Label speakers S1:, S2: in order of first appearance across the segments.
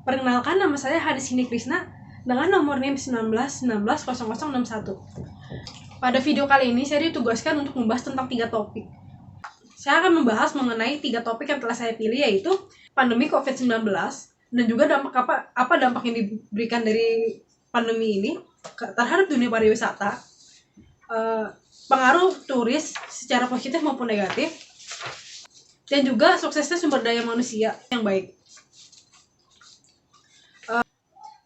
S1: Perkenalkan, nama saya Hadisini Krisna dengan nomor NIM 19190061. Pada video kali ini saya ditugaskan untuk membahas tentang 3 topik. Saya akan membahas mengenai 3 topik yang telah saya pilih, yaitu pandemi COVID-19 dan juga apa dampak yang diberikan dari pandemi ini terhadap dunia pariwisata, pengaruh turis secara positif maupun negatif, dan juga suksesnya sumber daya manusia yang baik.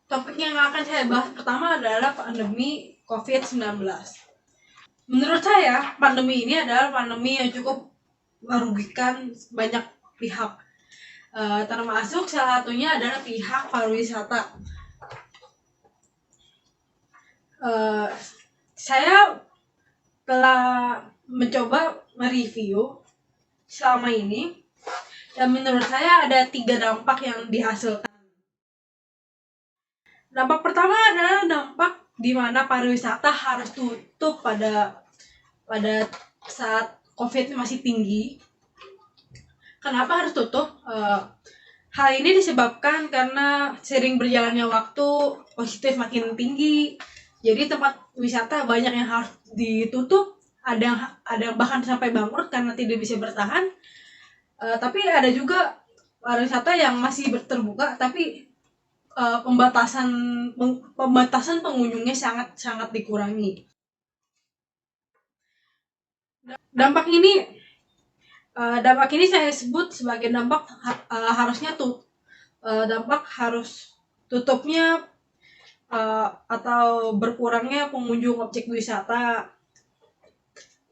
S1: Topik yang akan saya bahas pertama adalah pandemi COVID-19. Menurut saya, pandemi ini adalah pandemi yang cukup merugikan banyak pihak. Termasuk salah satunya adalah pihak pariwisata. Saya telah mencoba mereview selama ini, dan menurut saya ada 3 dampak yang dihasilkan. Dampak pertama adalah dampak di mana pariwisata harus tutup pada saat COVID masih tinggi. Kenapa harus tutup? Hal ini disebabkan karena sering berjalannya waktu, positif makin tinggi. Jadi tempat wisata banyak yang harus ditutup, ada bahkan sampai bangkrut karena tidak bisa bertahan. Tapi ada juga pariwisata yang masih terbuka, tapi pembatasan pengunjungnya sangat dikurangi. Dampak ini saya sebut sebagai dampak dampak harus tutupnya atau berkurangnya pengunjung objek wisata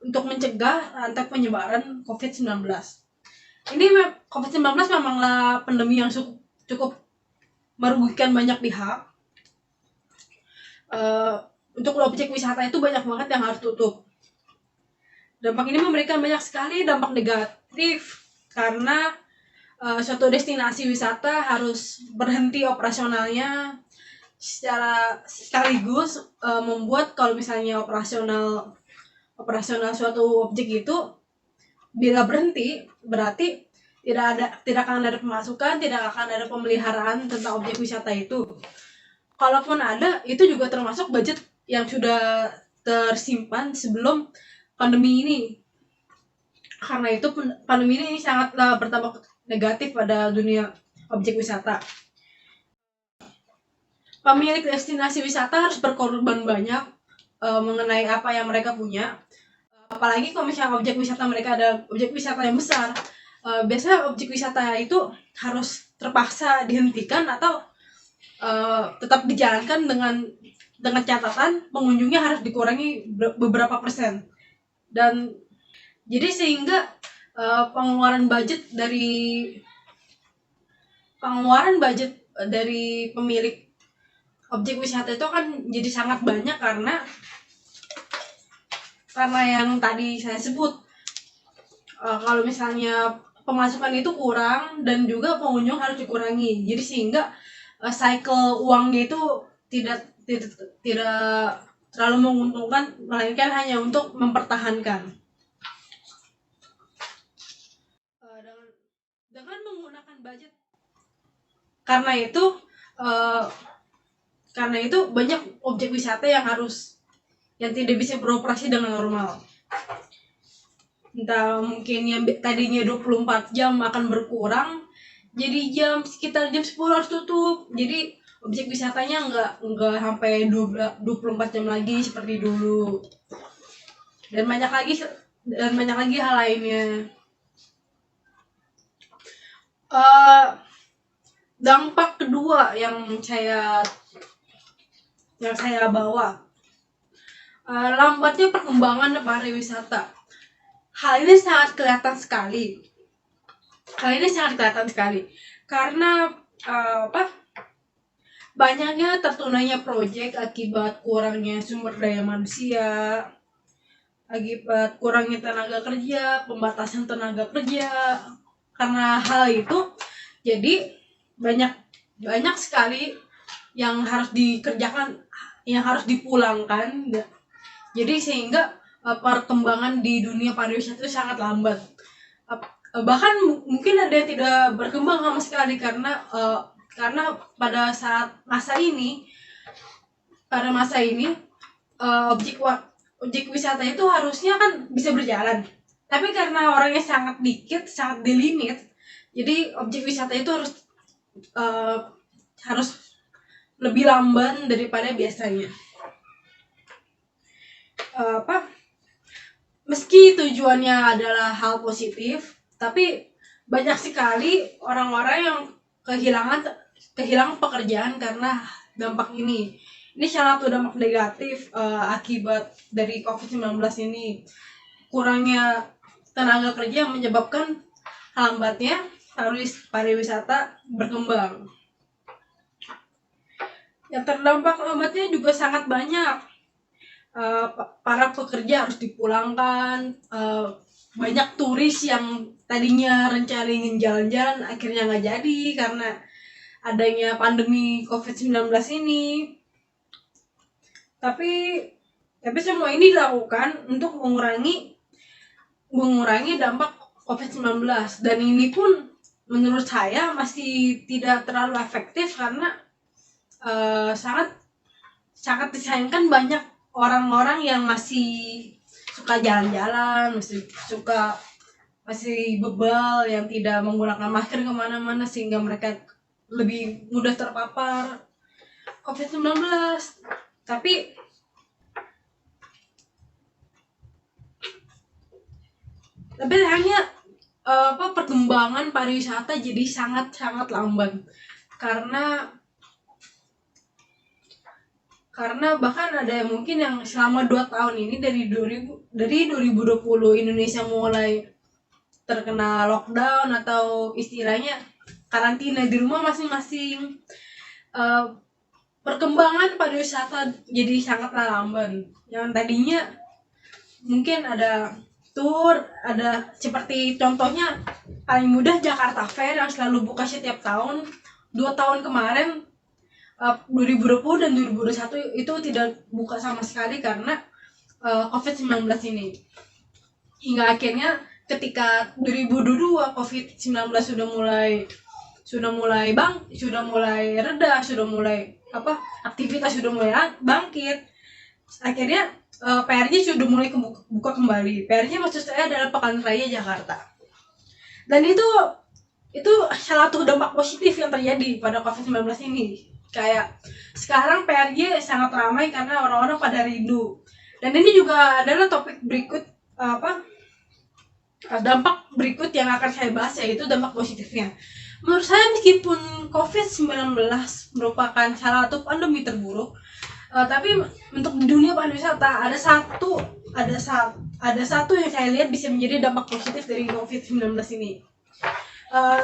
S1: untuk mencegah rantai penyebaran COVID-19. Ini COVID-19 memanglah pandemi yang cukup merugikan banyak pihak. Untuk objek wisata itu banyak banget yang harus tutup. Dampak ini memberikan banyak sekali dampak negatif karena suatu destinasi wisata harus berhenti operasionalnya secara sekaligus, membuat kalau misalnya operasional suatu objek itu bila berhenti, berarti tidak akan ada pemasukan, tidak akan ada pemeliharaan tentang objek wisata itu. Kalaupun ada, itu juga termasuk budget yang sudah tersimpan sebelum pandemi ini. Karena itu pandemi ini sangatlah berdampak negatif pada dunia objek wisata. Pemilik destinasi wisata harus berkorban banyak mengenai apa yang mereka punya. Apalagi kalau misalnya objek wisata mereka ada objek wisata yang besar. Biasanya objek wisata itu harus terpaksa dihentikan atau tetap dijalankan dengan catatan pengunjungnya harus dikurangi beberapa persen. Dan jadi sehingga pengeluaran budget dari pemilik objek wisata itu kan jadi sangat banyak karena yang tadi saya sebut, kalau misalnya pemasukan itu kurang dan juga pengunjung harus dikurangi, jadi sehingga cycle uangnya itu tidak terlalu menguntungkan, melainkan hanya untuk mempertahankan. Dengan menggunakan budget, karena itu banyak objek wisata yang tidak bisa beroperasi dengan normal. Entah mungkin yang tadinya 24 jam akan berkurang jadi sekitar jam 10 harus tutup. Jadi objek wisatanya enggak sampai 24 jam lagi seperti dulu. Dan banyak lagi hal lainnya. Dampak kedua yang saya bawa, lambatnya perkembangan pariwisata. Hal ini sangat kelihatan sekali karena banyaknya tertunainya proyek akibat kurangnya sumber daya manusia, akibat kurangnya tenaga kerja, pembatasan tenaga kerja. Karena hal itu, jadi banyak sekali yang harus dikerjakan, yang harus dipulangkan. Jadi sehingga perkembangan di dunia pariwisata itu sangat lambat. Bahkan mungkin ada yang tidak berkembang sama sekali karena karena pada masa ini objek wisata itu harusnya kan bisa berjalan, tapi karena orangnya sangat dikit, sangat delimit, jadi objek wisata itu uh, harus lebih lamban daripada biasanya. Meski tujuannya adalah hal positif, tapi banyak sekali orang-orang yang kehilangan pekerjaan karena dampak ini. Ini salah satu dampak negatif akibat dari COVID-19 ini. Kurangnya tenaga kerja yang menyebabkan lambatnya pariwisata berkembang. Yang terdampak lambatnya juga sangat banyak. Para pekerja harus dipulangkan. Banyak turis yang tadinya rencana ingin jalan-jalan akhirnya nggak jadi karena adanya pandemi COVID-19 ini. Tapi semua ini dilakukan untuk mengurangi dampak COVID-19, dan ini pun menurut saya masih tidak terlalu efektif karena sangat disayangkan banyak orang-orang yang masih suka jalan-jalan, masih bebal, yang tidak menggunakan masker kemana-mana sehingga mereka lebih mudah terpapar COVID-19. Tapi hanya perkembangan pariwisata jadi sangat lamban karena bahkan ada yang mungkin yang selama 2 tahun ini dari 2020 Indonesia mulai terkena lockdown atau istilahnya karantina di rumah masing-masing, perkembangan pariwisata jadi sangat lamban. Yang tadinya mungkin ada tour, ada seperti contohnya paling mudah Jakarta Fair yang selalu buka setiap tahun. 2 tahun kemarin 2020 dan 2021 itu tidak buka sama sekali karena COVID-19 ini. Hingga akhirnya ketika 2022 COVID-19 sudah mulai reda, aktivitas sudah mulai bangkit. Akhirnya PR-nya sudah mulai buka kembali. PR-nya maksud saya adalah Pekan Raya Jakarta. Dan itu salah satu dampak positif yang terjadi pada COVID-19 ini. Kayak sekarang PRJ sangat ramai karena orang-orang pada rindu. Dan ini juga adalah topik berikut, dampak berikut yang akan saya bahas, yaitu dampak positifnya. Menurut saya meskipun COVID-19 merupakan salah satu pandemi terburuk, tapi untuk dunia pariwisata ada satu yang saya lihat bisa menjadi dampak positif dari COVID-19 ini.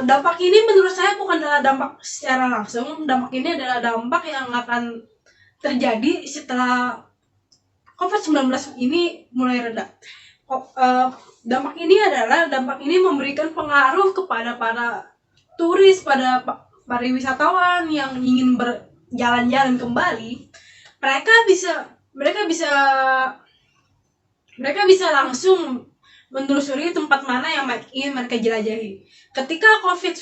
S1: Dampak ini menurut saya bukan adalah dampak secara langsung. Dampak ini adalah dampak yang akan terjadi setelah COVID-19 ini mulai reda. Dampak ini memberikan pengaruh kepada para turis, pada pariwisatawan yang ingin berjalan-jalan kembali. Mereka bisa langsung menelusuri tempat mana yang ingin mereka jelajahi. Ketika COVID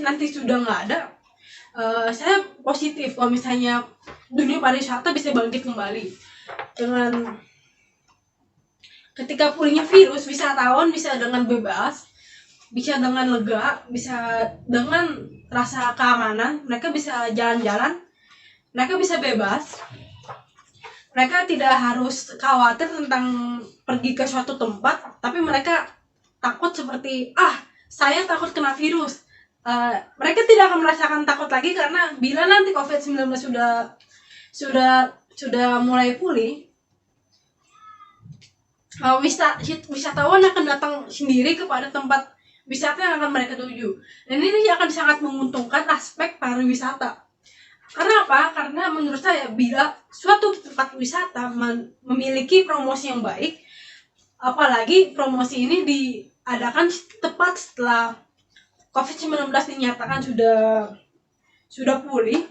S1: nanti sudah nggak ada, saya positif kalau misalnya dunia pariwisata bisa bangkit kembali. Dengan ketika pulihnya virus, wisatawan bisa dengan bebas, bisa dengan lega, bisa dengan rasa keamanan, mereka bisa jalan-jalan, mereka bisa bebas. Mereka tidak harus khawatir tentang pergi ke suatu tempat, tapi mereka takut seperti, saya takut kena virus. Mereka tidak akan merasakan takut lagi karena bila nanti COVID-19 sudah mulai pulih, wisatawan akan datang sendiri kepada tempat wisata yang akan mereka tuju. Dan ini akan sangat menguntungkan aspek pariwisata. Karena apa? Karena menurut saya bila suatu tempat wisata memiliki promosi yang baik, apalagi promosi ini diadakan tepat setelah COVID-19 dinyatakan sudah pulih,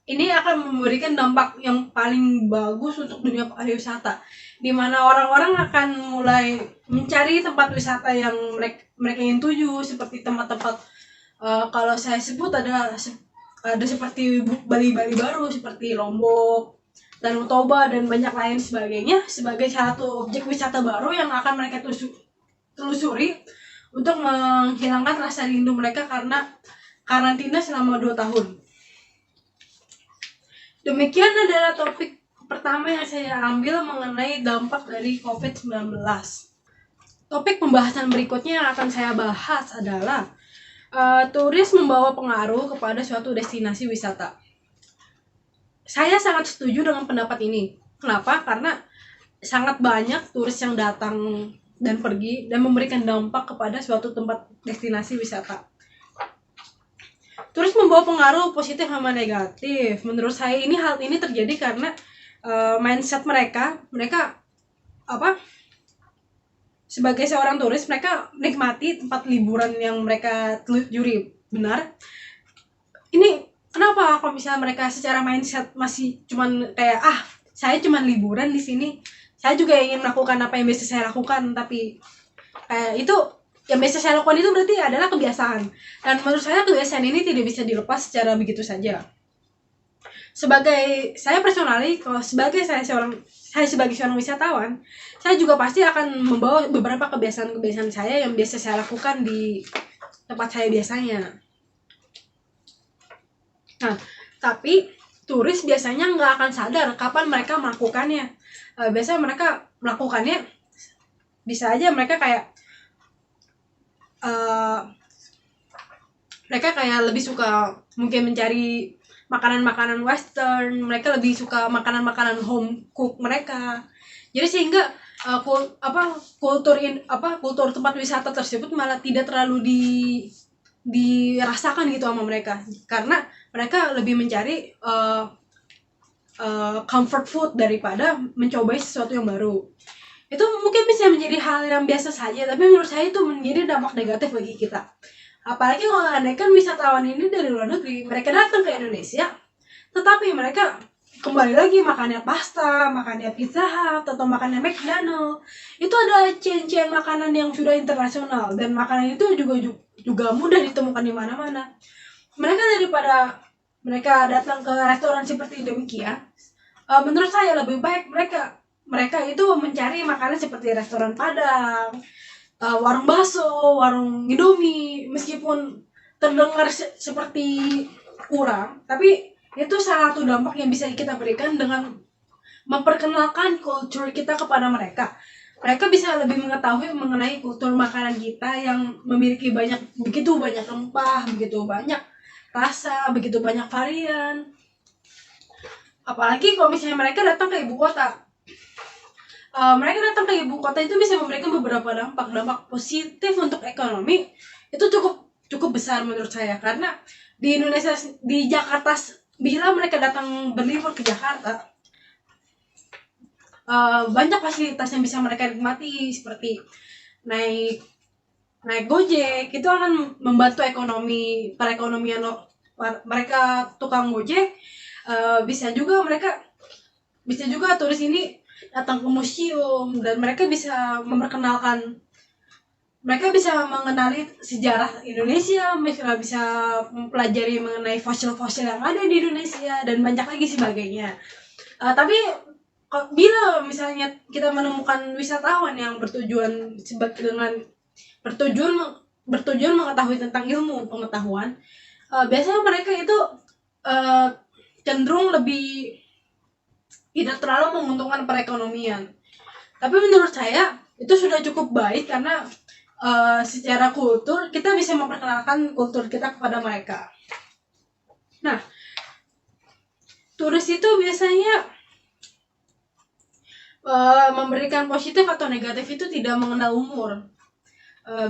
S1: ini akan memberikan dampak yang paling bagus untuk dunia pariwisata, di mana orang-orang akan mulai mencari tempat wisata yang mereka ingin tuju, seperti tempat-tempat kalau saya sebut ada seperti Bali baru, seperti Lombok, Danau Toba, dan banyak lain sebagainya, sebagai satu objek wisata baru yang akan mereka telusuri untuk menghilangkan rasa rindu mereka karena karantina selama 2 tahun. Demikian adalah topik pertama yang saya ambil mengenai dampak dari COVID-19. Topik pembahasan berikutnya yang akan saya bahas adalah turis membawa pengaruh kepada suatu destinasi wisata. Saya sangat setuju dengan pendapat ini. Kenapa? Karena sangat banyak turis yang datang dan pergi dan memberikan dampak kepada suatu tempat destinasi wisata. Turis membawa pengaruh positif sama negatif. Menurut saya hal ini terjadi karena mindset mereka sebagai seorang turis, mereka menikmati tempat liburan yang mereka telusuri. Benar? Ini kenapa kalau misalnya mereka secara mindset masih cuman kayak saya cuman liburan di sini, saya juga ingin melakukan apa yang biasa saya lakukan, tapi itu yang biasa saya lakukan itu berarti adalah kebiasaan. Dan menurut saya kebiasaan ini tidak bisa dilepas secara begitu saja. Sebagai saya personally, kalau sebagai saya sebagai seorang wisatawan, saya juga pasti akan membawa beberapa kebiasaan saya yang biasa saya lakukan di tempat saya biasanya. Nah, tapi turis biasanya nggak akan sadar kapan mereka melakukannya. Biasanya mereka melakukannya, bisa aja mereka kayak lebih suka mungkin mencari makanan-makanan western, mereka lebih suka makanan-makanan home cook mereka. Jadi sehingga kultur tempat wisata tersebut malah tidak terlalu dirasakan gitu sama mereka, karena mereka lebih mencari comfort food daripada mencobai sesuatu yang baru. Itu mungkin bisa menjadi hal yang biasa saja, tapi menurut saya itu menjadi dampak negatif bagi kita. Apalagi kalau andaikan wisatawan ini dari luar negeri, mereka datang ke Indonesia, tetapi mereka kembali lagi makannya pasta, makannya Pizza Hut, atau makannya McDonald. Itu ada chain-chain makanan yang sudah internasional, dan makanan itu juga mudah ditemukan di mana-mana. Daripada mereka datang ke restoran seperti demikian, menurut saya lebih baik mereka itu mencari makanan seperti restoran Padang, warung bakso, warung Indomie. Meskipun terdengar seperti kurang, tapi itu salah satu dampak yang bisa kita berikan dengan memperkenalkan kultur kita kepada mereka. Mereka bisa lebih mengetahui mengenai kultur makanan kita yang memiliki begitu banyak rempah, begitu banyak rasa, begitu banyak varian. Apalagi kalau misalnya mereka datang ke ibu kota. Mereka datang ke ibu kota itu bisa memberikan beberapa dampak positif untuk ekonomi. Itu cukup besar menurut saya, karena di Indonesia, di Jakarta, bila mereka datang berlibur ke Jakarta, banyak fasilitas yang bisa mereka nikmati, seperti naik Gojek. Itu akan membantu perekonomian mereka tukang Gojek. Bisa juga turis ini datang ke museum, dan mereka bisa mengenali sejarah Indonesia, mereka bisa mempelajari mengenai fosil-fosil yang ada di Indonesia, dan banyak lagi sebagainya. Tapi bila misalnya kita menemukan wisatawan yang bertujuan mengetahui tentang ilmu pengetahuan, biasanya mereka itu cenderung lebih tidak terlalu menguntungkan perekonomian. Tapi menurut saya itu sudah cukup baik, karena secara kultur kita bisa memperkenalkan kultur kita kepada mereka. Nah, turis itu biasanya memberikan positif atau negatif itu tidak mengenal umur.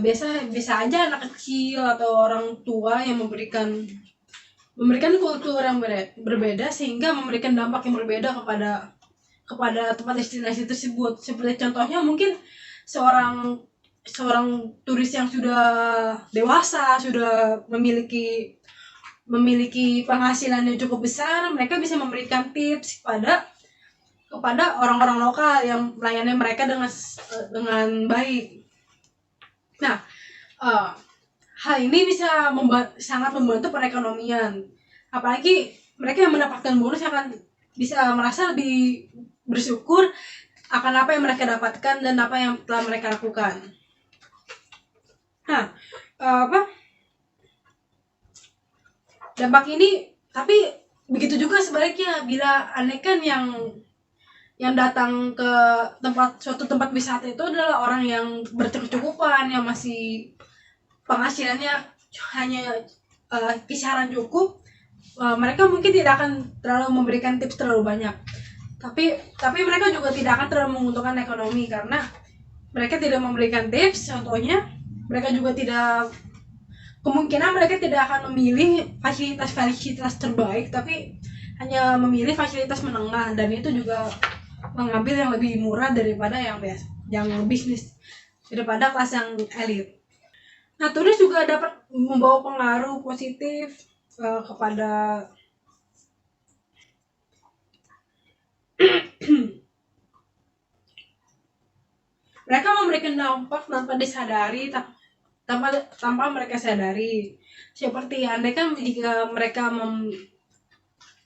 S1: Bisa aja anak kecil atau orang tua yang memberikan kultur yang berbeda, sehingga memberikan dampak yang berbeda kepada tempat destinasi tersebut. Seperti contohnya mungkin seorang turis yang sudah dewasa, sudah memiliki penghasilan yang cukup besar, mereka bisa memberikan tips kepada orang-orang lokal yang melayani mereka dengan baik. Nah, hal ini bisa sangat membantu perekonomian. Apalagi mereka yang mendapatkan bonus akan bisa merasa lebih bersyukur akan apa yang mereka dapatkan dan apa yang telah mereka lakukan. Nah, dampak ini, tapi begitu juga sebaliknya, bila anekan yang datang ke suatu tempat wisata itu adalah orang yang berkecukupan, yang masih penghasilannya hanya kisaran cukup, mereka mungkin tidak akan terlalu memberikan tips terlalu banyak. Tapi mereka juga tidak akan terlalu menguntungkan ekonomi karena mereka tidak memberikan tips. Contohnya, mereka juga kemungkinan mereka tidak akan memilih fasilitas terbaik, tapi hanya memilih fasilitas menengah, dan itu juga mengambil yang lebih murah daripada yang biasa, yang bisnis, daripada kelas yang elit. Nah, turis juga dapat membawa pengaruh positif kepada mereka memberikan dampak tanpa disadari, tanpa mereka sadari. Seperti andai kan jika mereka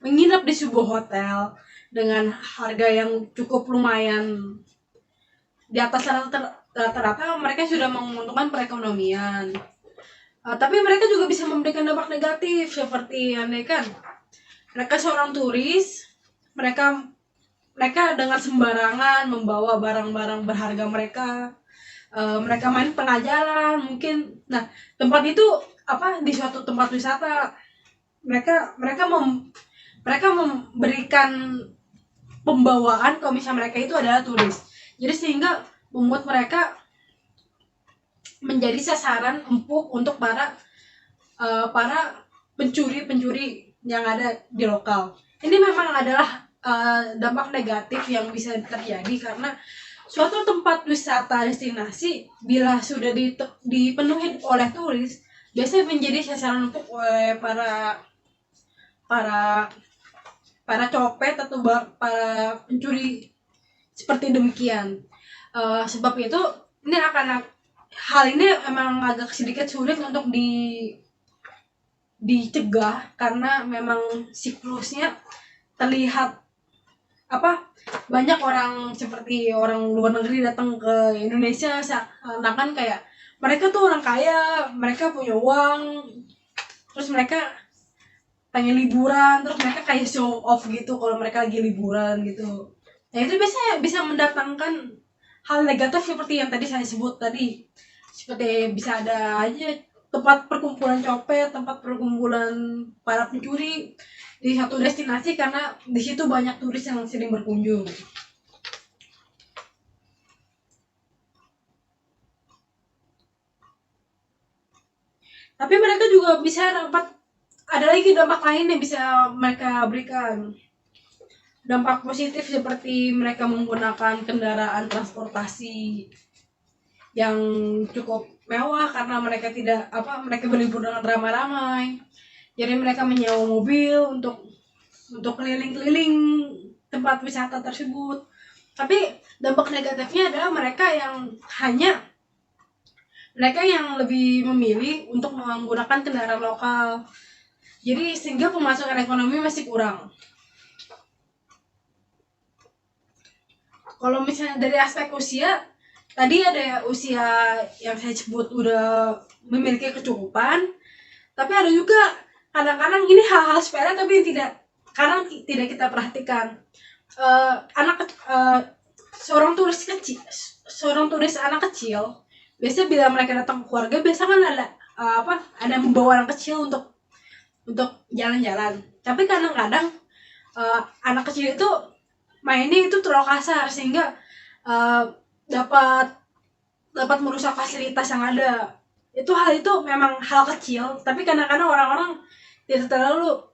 S1: menginap di sebuah hotel dengan harga yang cukup lumayan di atas rata-rata, mereka sudah menguntungkan perekonomian. Tapi mereka juga bisa memberikan dampak negatif, seperti andai kan mereka seorang turis, mereka dengan sembarangan membawa barang-barang berharga mereka main tengah jalan mungkin. Nah, tempat itu di suatu tempat wisata, mereka memberikan pembawaan kalau misalnya mereka itu adalah turis. Jadi sehingga membuat mereka menjadi sasaran empuk untuk para pencuri yang ada di lokal. Ini memang adalah dampak negatif yang bisa terjadi karena suatu tempat wisata destinasi bila sudah dipenuhi oleh turis, biasanya menjadi sasaran empuk oleh para copet atau para pencuri seperti demikian. Sebab itu hal ini emang agak sedikit sulit untuk dicegah karena memang siklusnya terlihat banyak orang seperti orang luar negeri datang ke Indonesia seakan kayak mereka tuh orang kaya, mereka punya uang, terus mereka pengen liburan, terus mereka kayak show off gitu kalau mereka lagi liburan gitu. Nah, itu biasanya bisa mendatangkan hal negatif seperti yang tadi saya sebut tadi. Seperti bisa ada aja tempat perkumpulan copet, tempat perkumpulan para pencuri di satu destinasi karena di situ banyak turis yang sering berkunjung. Tapi mereka juga bisa ada lagi dampak lain yang bisa mereka berikan. Dampak positif seperti mereka menggunakan kendaraan transportasi yang cukup mewah karena mereka berlibur dengan ramai-ramai. Jadi mereka menyewa mobil untuk keliling-keliling tempat wisata tersebut. Tapi dampak negatifnya adalah mereka yang lebih memilih untuk menggunakan kendaraan lokal. Jadi sehingga pemasukan ekonomi masih kurang. Kalau misalnya dari aspek usia, tadi ada usia yang saya sebut udah memiliki kecukupan, tapi ada juga kadang-kadang ini hal-hal sepele tapi tidak kita perhatikan. Seorang turis anak kecil, biasanya bila mereka datang ke keluarga, biasa kan ada membawa anak kecil untuk jalan-jalan. Tapi kadang-kadang anak kecil itu mainnya itu terlalu kasar sehingga dapat merusak fasilitas yang ada. Hal itu memang hal kecil, tapi kadang-kadang orang-orang tidak terlalu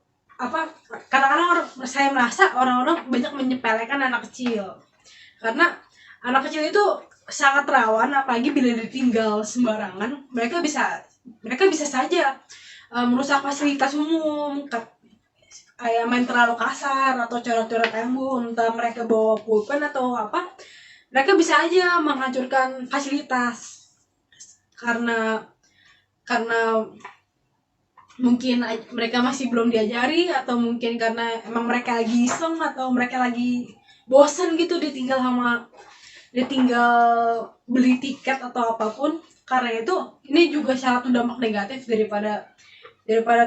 S1: kadang-kadang saya merasa orang-orang banyak menyepelekan anak kecil. Karena anak kecil itu sangat rawan, apalagi bila ditinggal sembarangan, mereka bisa saja merusak fasilitas umum. kayak main terlalu kasar atau coret-coret embun, entah mereka bawa pulpen atau apa, mereka bisa aja menghancurkan fasilitas karena karena mungkin mereka masih belum diajari, atau mungkin karena emang mereka lagi iseng atau mereka lagi bosan gitu ditinggal beli tiket atau apapun. Karena itu ini juga salah satu dampak negatif daripada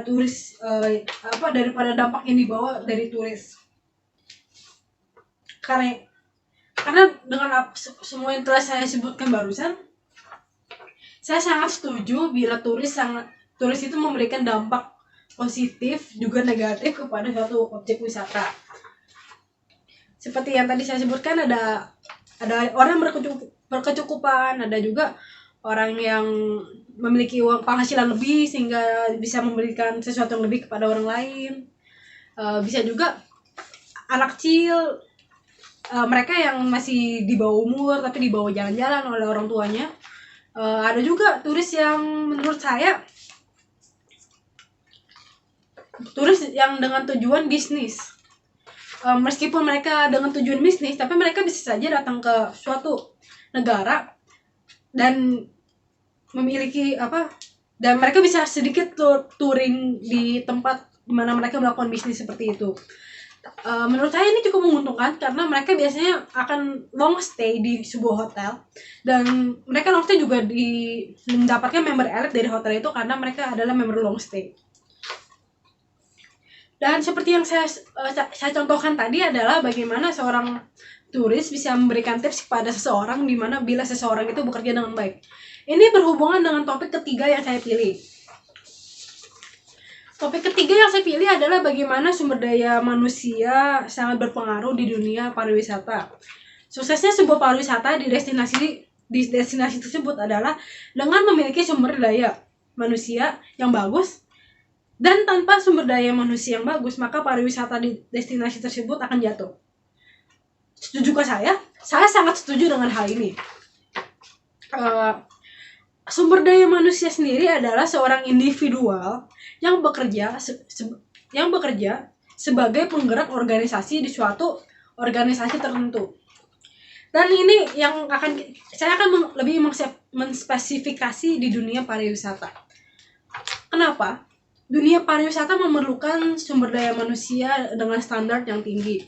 S1: turis, daripada dampak yang dibawa dari turis. Karena dengan semua yang telah saya sebutkan barusan, saya sangat setuju bila turis itu memberikan dampak positif juga negatif kepada suatu objek wisata. Seperti yang tadi saya sebutkan, ada orang berkecukupan, ada juga orang yang memiliki uang penghasilan lebih sehingga bisa memberikan sesuatu yang lebih kepada orang lain. Bisa juga anak kecil, mereka yang masih di bawah umur tapi dibawa jalan-jalan oleh orang tuanya. Ada juga turis yang menurut saya turis yang dengan tujuan bisnis. Meskipun mereka dengan tujuan bisnis, tapi mereka bisa saja datang ke suatu negara dan memiliki dan mereka bisa sedikit touring di tempat di mana mereka melakukan bisnis seperti itu. Menurut saya ini cukup menguntungkan karena mereka biasanya akan long stay di sebuah hotel, dan mereka long stay juga mendapatkan member elite dari hotel itu karena mereka adalah member long stay. Dan seperti yang saya contohkan tadi adalah bagaimana seorang turis bisa memberikan tips kepada seseorang di mana bila seseorang itu bekerja dengan baik. Ini berhubungan dengan topik ketiga yang saya pilih. Topik ketiga yang saya pilih adalah bagaimana sumber daya manusia sangat berpengaruh di dunia pariwisata. Suksesnya sebuah pariwisata di destinasi tersebut adalah dengan memiliki sumber daya manusia yang bagus. Dan tanpa sumber daya manusia yang bagus, maka pariwisata di destinasi tersebut akan jatuh. Setujukah saya? Saya sangat setuju dengan hal ini. Sumber daya manusia sendiri adalah seorang individual yang bekerja sebagai penggerak organisasi di suatu organisasi tertentu. Dan ini yang saya akan lebih menspesifikasi di dunia pariwisata. Kenapa? Dunia pariwisata memerlukan sumber daya manusia dengan standar yang tinggi.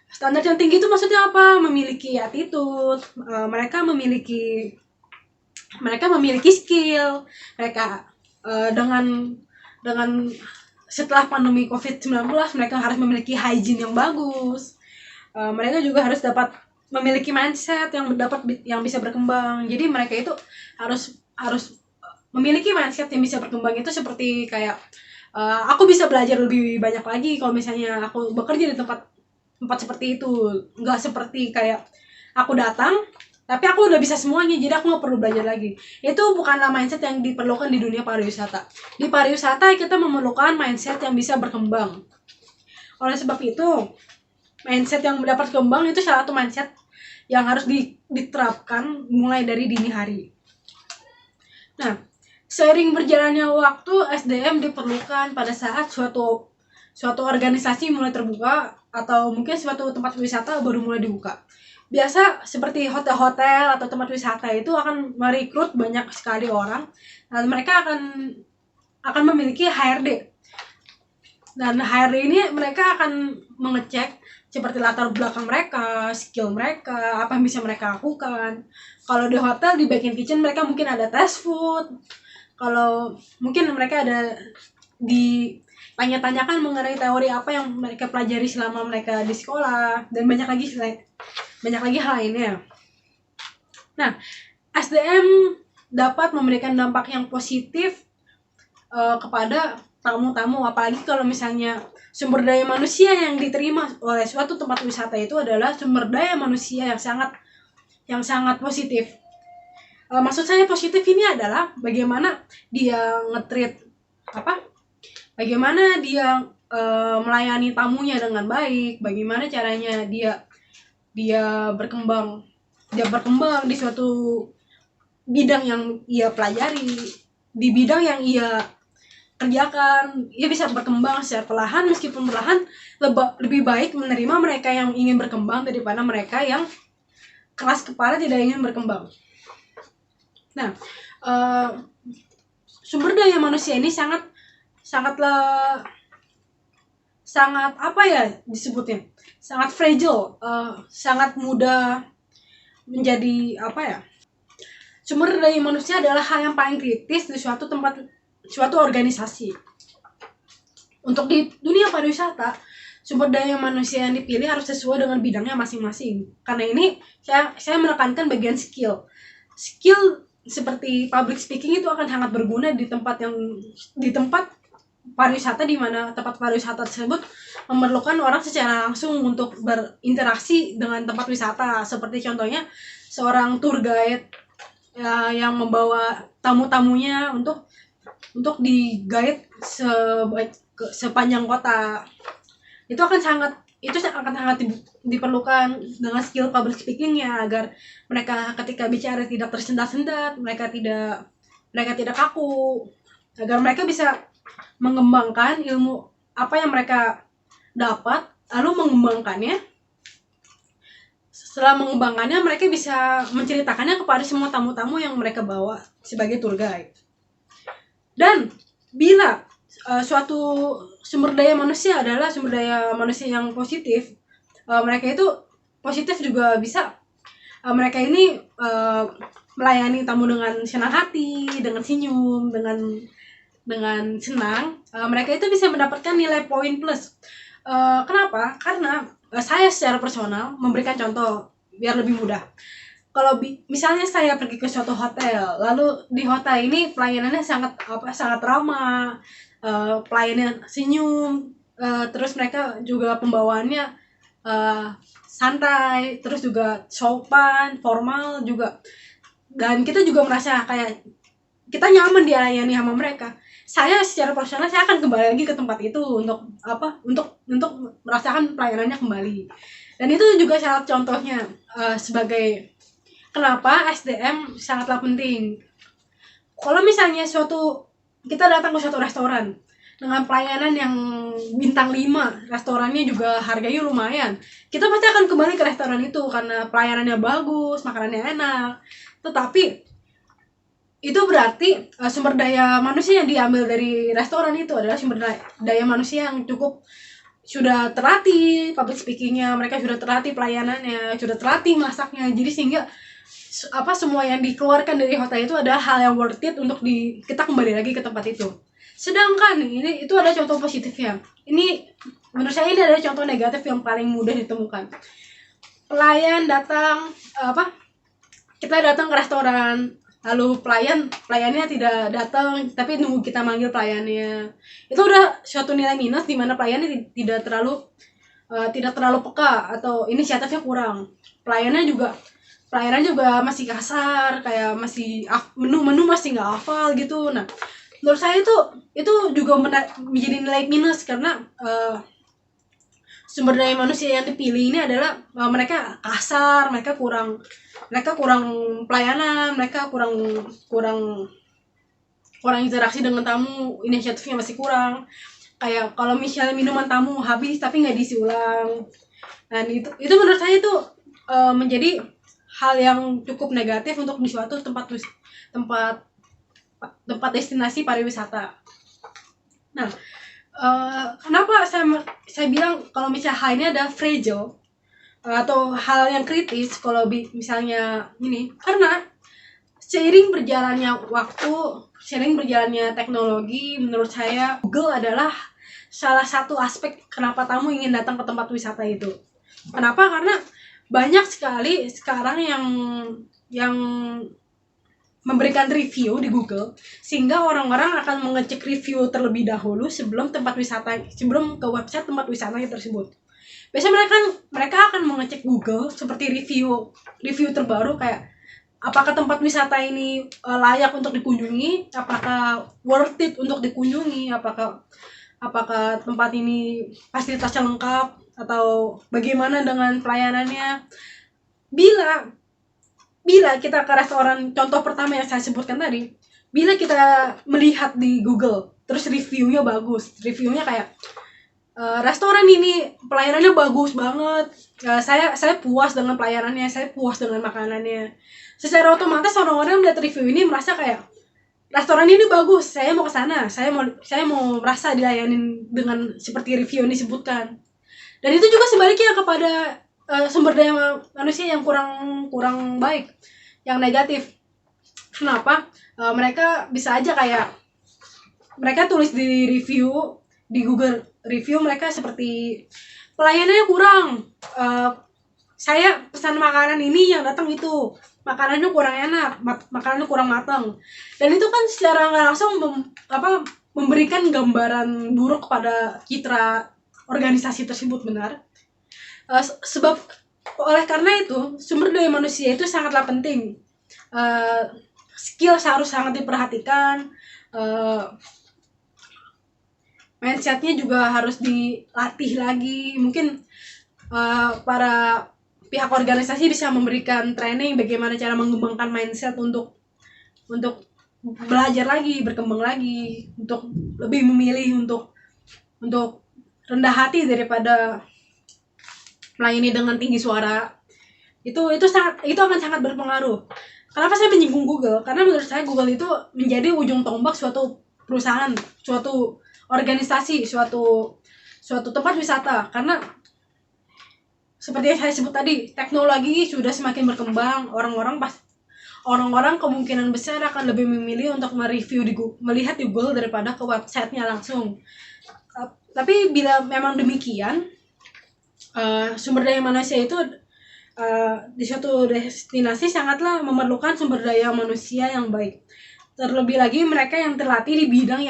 S1: Standar yang tinggi itu maksudnya apa? Memiliki attitude, mereka memiliki skill, mereka dengan setelah pandemi COVID-19 mereka harus memiliki hygiene yang bagus. Mereka juga harus dapat memiliki mindset yang bisa berkembang. Jadi mereka itu harus memiliki mindset yang bisa berkembang. Itu seperti kayak aku bisa belajar lebih banyak lagi kalau misalnya aku bekerja di tempat seperti itu. Nggak seperti kayak aku datang tapi aku udah bisa semuanya, jadi aku nggak perlu belajar lagi. Itu bukanlah mindset yang diperlukan di dunia pariwisata. Di pariwisata kita memerlukan mindset yang bisa berkembang. Oleh sebab itu, mindset yang dapat berkembang itu salah satu mindset yang harus diterapkan mulai dari dini hari. Nah, seiring berjalannya waktu, SDM diperlukan pada saat suatu organisasi mulai terbuka atau mungkin suatu tempat wisata baru mulai dibuka. Biasa seperti hotel-hotel atau tempat wisata itu akan merekrut banyak sekali orang, dan mereka akan memiliki HRD. Dan HRD ini mereka akan mengecek seperti latar belakang mereka, skill mereka, apa yang bisa mereka lakukan. Kalau di hotel, di back-end kitchen mereka mungkin ada test food. Kalau mungkin mereka ada ditanya-tanyakan mengenai teori apa yang mereka pelajari selama mereka di sekolah, dan banyak lagi hal lainnya. Nah, SDM dapat memberikan dampak yang positif kepada tamu-tamu, apalagi kalau misalnya sumber daya manusia yang diterima oleh suatu tempat wisata itu adalah sumber daya manusia yang sangat positif. Maksud saya positif ini adalah bagaimana dia bagaimana dia melayani tamunya dengan baik, bagaimana caranya dia berkembang di suatu bidang yang ia pelajari, di bidang yang ia kerjakan. Ia bisa berkembang secara perlahan, meskipun perlahan lebih baik menerima mereka yang ingin berkembang daripada mereka yang keras kepala tidak ingin berkembang. Nah, sumber daya manusia ini sangatlah apa ya disebutnya, sangat fragile, sangat mudah menjadi apa ya. Sumber daya manusia adalah hal yang paling kritis di suatu tempat, suatu organisasi. Untuk di dunia pariwisata, sumber daya manusia yang dipilih harus sesuai dengan bidangnya masing-masing. Karena ini saya menekankan bagian skill seperti public speaking itu akan sangat berguna di tempat pariwisata, di mana tempat pariwisata tersebut memerlukan orang secara langsung untuk berinteraksi dengan tempat wisata. Seperti contohnya seorang tour guide yang membawa tamu-tamunya untuk di guide sepanjang kota. Itu akan sangat diperlukan dengan skill public speakingnya, agar mereka ketika bicara tidak tersendat-sendat, mereka tidak kaku, agar mereka bisa mengembangkan ilmu apa yang mereka dapat, lalu mengembangkannya. Setelah mengembangkannya, mereka bisa menceritakannya kepada semua tamu-tamu yang mereka bawa sebagai tour guide. Dan bila suatu sumber daya manusia adalah sumber daya manusia yang positif, mereka itu positif juga bisa. Mereka ini melayani tamu dengan senang hati, dengan senyum, dengan senang. Mereka itu bisa mendapatkan nilai poin plus. Kenapa? Karena saya secara personal memberikan contoh biar lebih mudah. Kalau misalnya saya pergi ke suatu hotel, lalu di hotel ini pelayanannya sangat ramah, pelayannya senyum, terus mereka juga pembawaannya santai, terus juga sopan, formal juga, dan kita juga merasa kayak kita nyaman dilayani sama mereka. Saya secara personal saya akan kembali lagi ke tempat itu untuk merasakan pelayanannya kembali. Dan itu juga salah contohnya sebagai kenapa SDM sangatlah penting. Kalau misalnya kita datang ke suatu restoran dengan pelayanan yang bintang 5, restorannya juga harganya lumayan, kita pasti akan kembali ke restoran itu karena pelayanannya bagus, makanannya enak. Tetapi itu berarti sumber daya manusia yang diambil dari restoran itu adalah sumber daya manusia yang cukup sudah terlatih public speakingnya, mereka sudah terlatih pelayanannya, sudah terlatih masaknya. Jadi sehingga semua yang dikeluarkan dari hotel itu adalah hal yang worth it untuk kita kembali lagi ke tempat itu. Sedangkan itu ada contoh positifnya. Ini menurut saya ini adalah contoh negatif yang paling mudah ditemukan. Pelayan datang kita datang ke restoran, lalu pelayannya tidak datang, tapi nunggu kita manggil pelayannya. Itu udah suatu nilai minus, di mana pelayannya tidak terlalu peka atau inisiatifnya kurang. Pelayanan juga masih kasar, kayak masih menu masih nggak hafal gitu. Nah, menurut saya itu juga menjadi nilai minus, karena sumber daya manusia yang dipilih ini adalah mereka kasar, mereka kurang pelayanan, mereka kurang interaksi dengan tamu, inisiatifnya masih kurang. Kayak kalau misalnya minuman tamu habis tapi nggak diisi ulang. Dan itu menurut saya itu menjadi hal yang cukup negatif untuk di suatu tempat destinasi pariwisata. Nah, kenapa saya bilang kalau misalnya hal ini ada fragile atau hal yang kritis kalau misalnya ini, karena seiring berjalannya waktu, seiring berjalannya teknologi, menurut saya Google adalah salah satu aspek kenapa tamu ingin datang ke tempat wisata itu. Kenapa? Karena banyak sekali sekarang yang memberikan review di Google, sehingga orang-orang akan mengecek review terlebih dahulu sebelum ke website tempat wisata tersebut. Biasanya mereka akan mengecek Google seperti review terbaru, kayak apakah tempat wisata ini layak untuk dikunjungi, apakah worth it untuk dikunjungi, apakah tempat ini fasilitasnya lengkap, atau bagaimana dengan pelayanannya. Bila kita ke restoran, contoh pertama yang saya sebutkan tadi, bila kita melihat di Google terus reviewnya bagus, reviewnya kayak restoran ini pelayanannya bagus banget, saya puas dengan pelayanannya, saya puas dengan makanannya. Secara otomatis orang-orang melihat review ini merasa kayak restoran ini bagus, saya mau ke sana, saya mau merasa dilayanin dengan seperti review yang disebutkan. Dan itu juga sebaliknya kepada sumber daya manusia yang kurang baik, yang negatif. Kenapa? Mereka bisa aja kayak mereka tulis di review di Google review mereka seperti pelayanannya kurang, saya pesan makanan ini yang datang itu makanannya kurang enak, makanannya kurang matang, dan itu kan secara nggak langsung memberikan gambaran buruk kepada citra organisasi tersebut, benar. Sebab oleh karena itu sumber daya manusia itu sangatlah penting, skill harus sangat diperhatikan, mindsetnya juga harus dilatih lagi. Mungkin para pihak organisasi bisa memberikan training bagaimana cara mengembangkan mindset untuk belajar lagi, berkembang lagi, untuk lebih memilih untuk rendah hati daripada melayani dengan tinggi suara. Itu akan sangat berpengaruh. Kenapa saya menyinggung Google? Karena menurut saya Google itu menjadi ujung tombak suatu perusahaan, suatu organisasi, suatu tempat wisata. Karena seperti yang saya sebut tadi, teknologi sudah semakin berkembang, orang-orang kemungkinan besar akan lebih memilih untuk melihat di Google daripada ke websitenya langsung. Tapi bila memang demikian, sumber daya manusia itu di suatu destinasi sangatlah memerlukan sumber daya manusia yang baik. Terlebih lagi mereka yang terlatih di bidang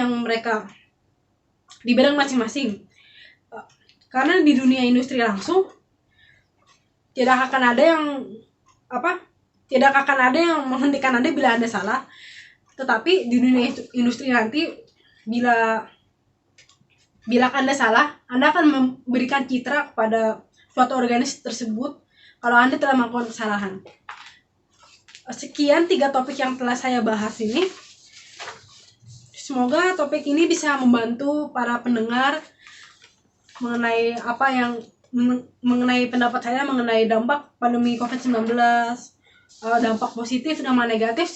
S1: masing-masing. Karena di dunia industri langsung tidak akan ada yang menghentikan Anda bila Anda salah. Tetapi di dunia industri nanti bila Anda salah, Anda akan memberikan citra kepada suatu organisasi tersebut kalau Anda telah melakukan kesalahan. Sekian 3 topik yang telah saya bahas ini. Semoga topik ini bisa membantu para pendengar mengenai mengenai pendapat saya mengenai dampak pandemi COVID-19, dampak positif dan negatif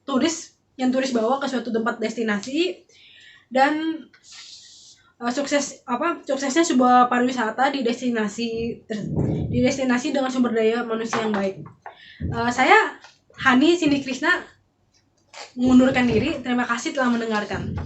S1: turis bawa ke suatu tempat destinasi, dan suksesnya sebuah pariwisata di destinasi dengan sumber daya manusia yang baik. Saya Hani Cindy Krishna mengundurkan diri. Terima kasih telah mendengarkan.